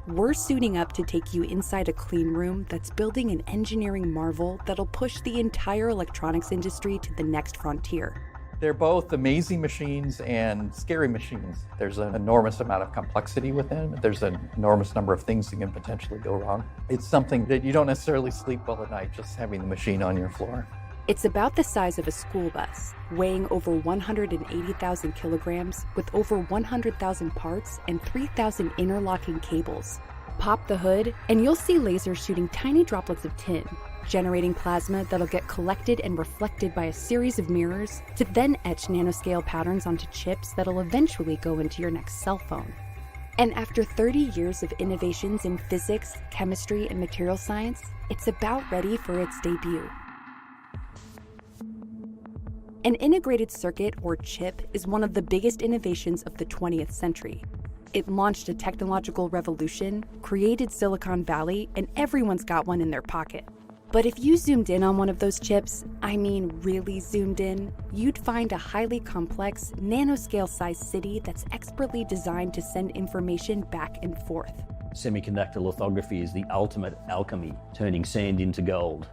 We're suiting up to take you inside a clean room that's building an engineering marvel that'll push the entire electronics industry to the next frontier. They're both amazing machines and scary machines. There's an enormous amount of complexity with them. There's an enormous number of things that can potentially go wrong. It's something that you don't necessarily sleep well at night just having the machine on your floor. It's about the size of a school bus, weighing over 180,000 kilograms with over 100,000 parts and 3,000 interlocking cables. Pop the hood, and you'll see lasers shooting tiny droplets of tin, generating plasma that'll get collected and reflected by a series of mirrors to then etch nanoscale patterns onto chips that'll eventually go into your next cell phone. And after 30 years of innovations in physics, chemistry, and material science, it's about ready for its debut. An integrated circuit, or chip, is one of the biggest innovations of the 20th century. It launched a technological revolution, created Silicon Valley, and everyone's got one in their pocket. But if you zoomed in on one of those chips, I mean really zoomed in, you'd find a highly complex, nanoscale-sized city that's expertly designed to send information back and forth. Semiconductor lithography is the ultimate alchemy, turning sand into gold.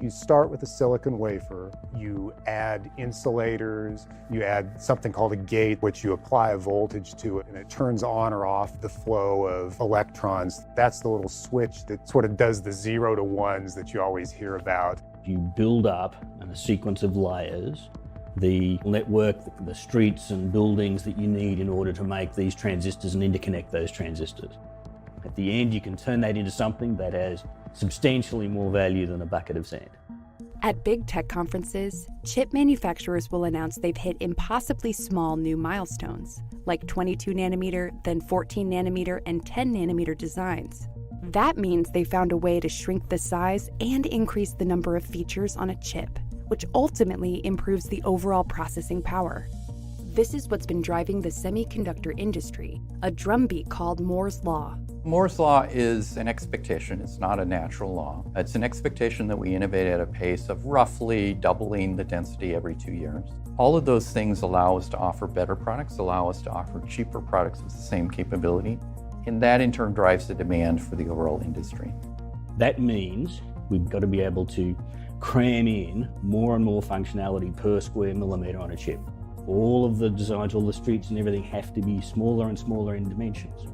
You start with a silicon wafer, you add insulators, you add something called a gate, which you apply a voltage to it, and it turns on or off the flow of electrons. That's the little switch that sort of does the 0 to 1s that you always hear about. You build up in a sequence of layers the network, the streets and buildings that you need in order to make these transistors and interconnect those transistors. At the end, you can turn that into something that has substantially more value than a bucket of sand. At big tech conferences, chip manufacturers will announce they've hit impossibly small new milestones, like 22 nanometer, then 14 nanometer, and 10 nanometer designs. That means they found a way to shrink the size and increase the number of features on a chip, which ultimately improves the overall processing power. This is what's been driving the semiconductor industry, a drumbeat called Moore's Law. Moore's Law is an expectation. It's not a natural law. It's an expectation that we innovate at a pace of roughly doubling the density every 2 years. All of those things allow us to offer better products, allow us to offer cheaper products with the same capability, and that in turn drives the demand for the overall industry. That means we've got to be able to cram in more and more functionality per square millimeter on a chip. All of the designs, all the streets and everything have to be smaller and smaller in dimensions.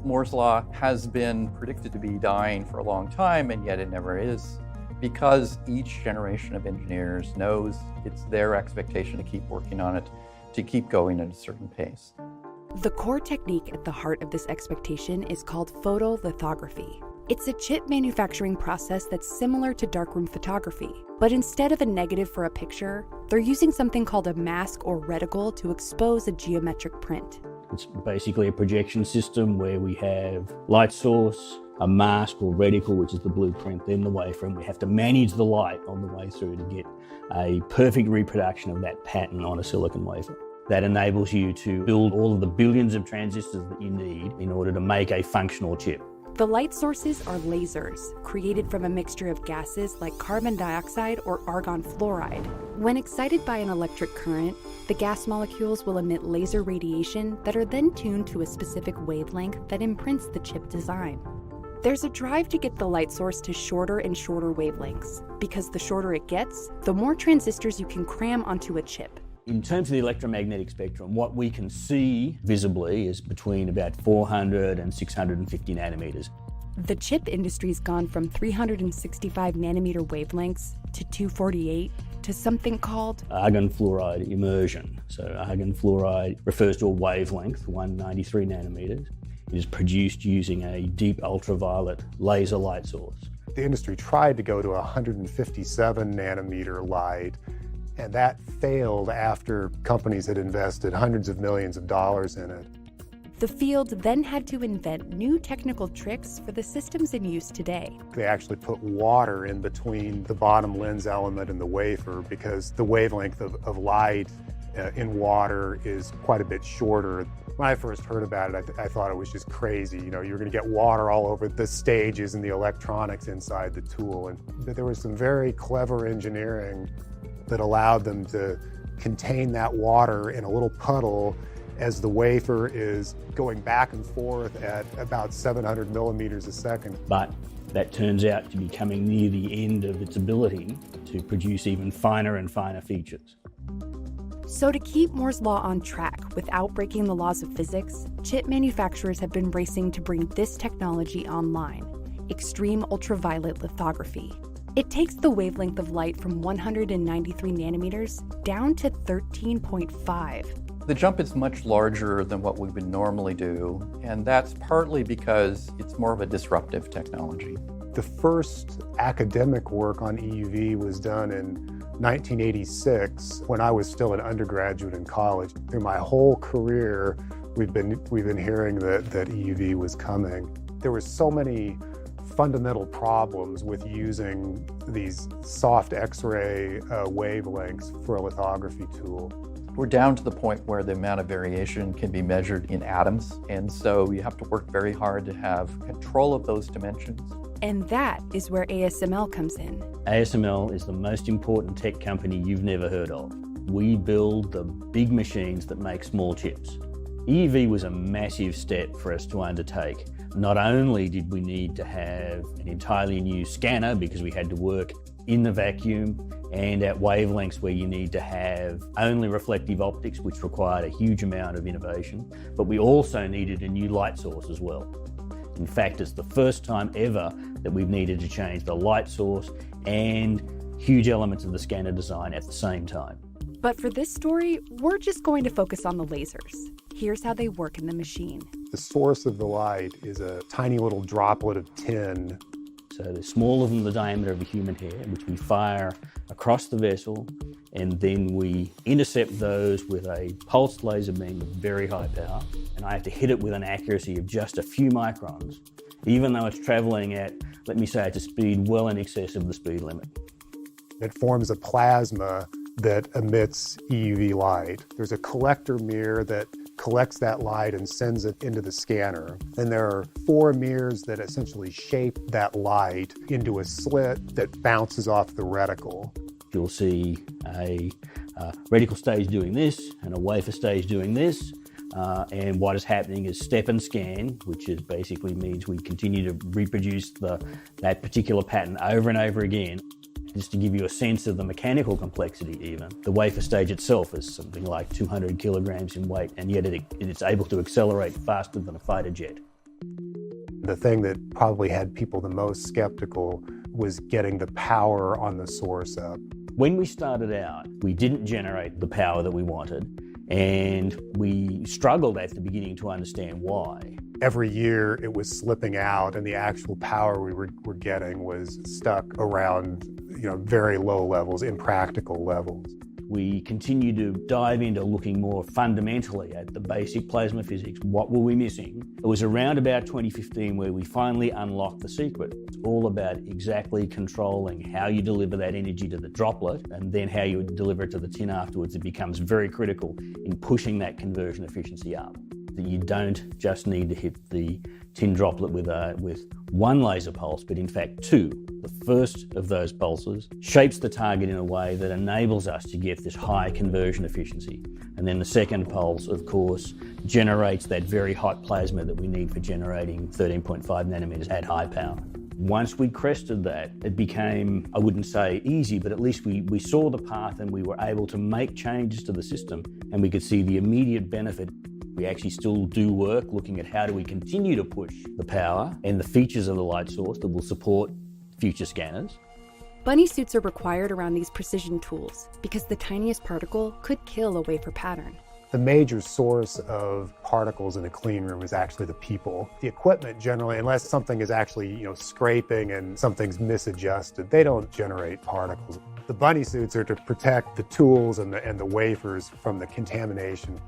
Moore's Law has been predicted to be dying for a long time, and yet it never is, because each generation of engineers knows it's their expectation to keep working on it, to keep going at a certain pace. The core technique at the heart of this expectation is called photolithography. It's a chip manufacturing process that's similar to darkroom photography, but instead of a negative for a picture, they're using something called a mask or reticle to expose a geometric print. It's basically a projection system where we have light source, a mask or reticle, which is the blueprint, then the wafer, and we have to manage the light on the way through to get a perfect reproduction of that pattern on a silicon wafer. That enables you to build all of the billions of transistors that you need in order to make a functional chip. The light sources are lasers, created from a mixture of gases like carbon dioxide or argon fluoride. When excited by an electric current, the gas molecules will emit laser radiation that are then tuned to a specific wavelength that imprints the chip design. There's a drive to get the light source to shorter and shorter wavelengths, because the shorter it gets, the more transistors you can cram onto a chip. In terms of the electromagnetic spectrum, what we can see visibly is between about 400 and 650 nanometers. The chip industry's gone from 365 nanometer wavelengths to 248 to something called argon fluoride immersion. So argon fluoride refers to a wavelength, 193 nanometers. It is produced using a deep ultraviolet laser light source. The industry tried to go to 157 nanometer light, and that failed after companies had invested hundreds of millions of dollars in it. The field then had to invent new technical tricks for the systems in use today. They actually put water in between the bottom lens element and the wafer because the wavelength of light in water is quite a bit shorter. When I first heard about it, I thought it was just crazy. You know, you're going to get water all over the stages and the electronics inside the tool. And there was some very clever engineering that allowed them to contain that water in a little puddle as the wafer is going back and forth at about 700 millimeters a second. But that turns out to be coming near the end of its ability to produce even finer and finer features. So to keep Moore's Law on track without breaking the laws of physics, chip manufacturers have been racing to bring this technology online: extreme ultraviolet lithography. It takes the wavelength of light from 193 nanometers down to 13.5. The jump is much larger than what we would normally do, and that's partly because it's more of a disruptive technology. The first academic work on EUV was done in 1986 when I was still an undergraduate in college. Through my whole career, we've been hearing that EUV was coming. There were so many fundamental problems with using these soft X-ray wavelengths for a lithography tool. We're down to the point where the amount of variation can be measured in atoms, and so you have to work very hard to have control of those dimensions. And that is where ASML comes in. ASML is the most important tech company you've never heard of. We build the big machines that make small chips. EUV was a massive step for us to undertake. Not only did we need to have an entirely new scanner because we had to work in the vacuum and at wavelengths where you need to have only reflective optics, which required a huge amount of innovation, but we also needed a new light source as well. In fact, it's the first time ever that we've needed to change the light source and huge elements of the scanner design at the same time. But for this story, we're just going to focus on the lasers. Here's how they work in the machine. The source of the light is a tiny little droplet of tin. So they're smaller than the diameter of a human hair, which we fire across the vessel, and then we intercept those with a pulsed laser beam of very high power. And I have to hit it with an accuracy of just a few microns, even though it's traveling at, let me say, at a speed well in excess of the speed limit. It forms a plasma that emits EUV light. There's a collector mirror that collects that light and sends it into the scanner. And there are 4 mirrors that essentially shape that light into a slit that bounces off the reticle. You'll see a reticle stage doing this and a wafer stage doing this. And what is happening is step and scan, which is basically means we continue to reproduce that particular pattern over and over again. Just to give you a sense of the mechanical complexity even, the wafer stage itself is something like 200 kilograms in weight, and yet it's able to accelerate faster than a fighter jet. The thing that probably had people the most skeptical was getting the power on the source up. When we started out, we didn't generate the power that we wanted, and we struggled at the beginning to understand why. Every year it was slipping out, and the actual power we were getting was stuck around very low levels, impractical levels. We continue to dive into looking more fundamentally at the basic plasma physics. What were we missing? It was around about 2015 where we finally unlocked the secret. It's all about exactly controlling how you deliver that energy to the droplet and then how you deliver it to the tin afterwards. It becomes very critical in pushing that conversion efficiency up. That you don't just need to hit the tin droplet with one laser pulse, but in fact 2. The first of those pulses shapes the target in a way that enables us to get this high conversion efficiency. And then the second pulse, of course, generates that very hot plasma that we need for generating 13.5 nanometers at high power. Once we crested that, it became, I wouldn't say easy, but at least we saw the path and we were able to make changes to the system, and we could see the immediate benefit. We actually still do work looking at how do we continue to push the power and the features of the light source that will support future scanners. Bunny suits are required around these precision tools because the tiniest particle could kill a wafer pattern. The major source of particles in a clean room is actually the people. The equipment generally, unless something is actually scraping and something's misadjusted, they don't generate particles. The bunny suits are to protect the tools and the wafers from the contamination.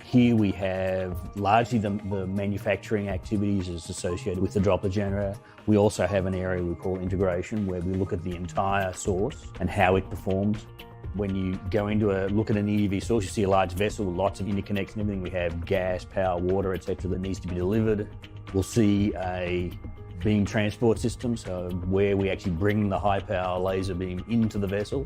Here we have largely the manufacturing activities as associated with the droplet generator. We also have an area we call integration, where we look at the entire source and how it performs. When you go into look at an EUV source, you see a large vessel with lots of interconnects and everything. We have gas, power, water, etc. that needs to be delivered. We'll see a beam transport system, so where we actually bring the high power laser beam into the vessel.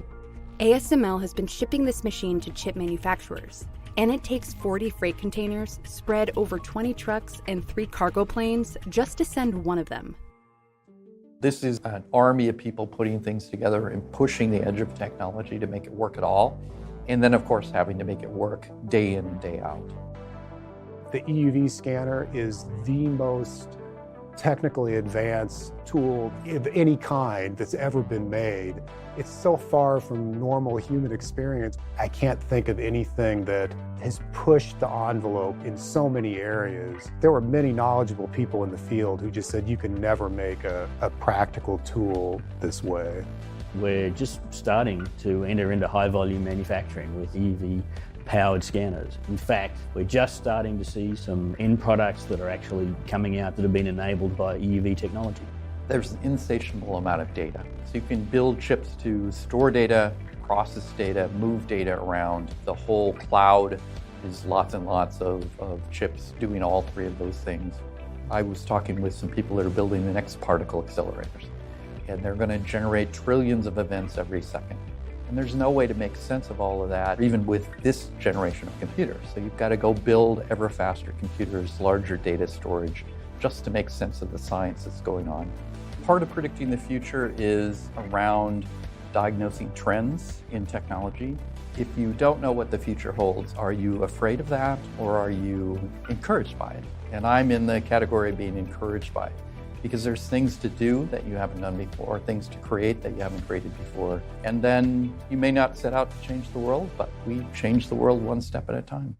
ASML has been shipping this machine to chip manufacturers, And it takes 40 freight containers spread over 20 trucks and 3 cargo planes just to send one of them. This is an army of people putting things together and pushing the edge of technology to make it work at all. And then, of course, having to make it work day in and day out. The EUV scanner is the most technically advanced tool of any kind that's ever been made. It's so far from normal human experience. I can't think of anything that has pushed the envelope in so many areas. There were many knowledgeable people in the field who just said you can never make a practical tool this way. We're just starting to enter into high volume manufacturing with EUV powered scanners. In fact, we're just starting to see some end products that are actually coming out that have been enabled by EUV technology. There's an insatiable amount of data. So you can build chips to store data, process data, move data around. The whole cloud is lots and lots of chips doing all 3 of those things. I was talking with some people that are building the next particle accelerators, and they're going to generate trillions of events every second. And there's no way to make sense of all of that, even with this generation of computers. So you've got to go build ever faster computers, larger data storage, just to make sense of the science that's going on. Part of predicting the future is around diagnosing trends in technology. If you don't know what the future holds, are you afraid of that or are you encouraged by it? And I'm in the category of being encouraged by it, because there's things to do that you haven't done before, things to create that you haven't created before. And then you may not set out to change the world, but we change the world one step at a time.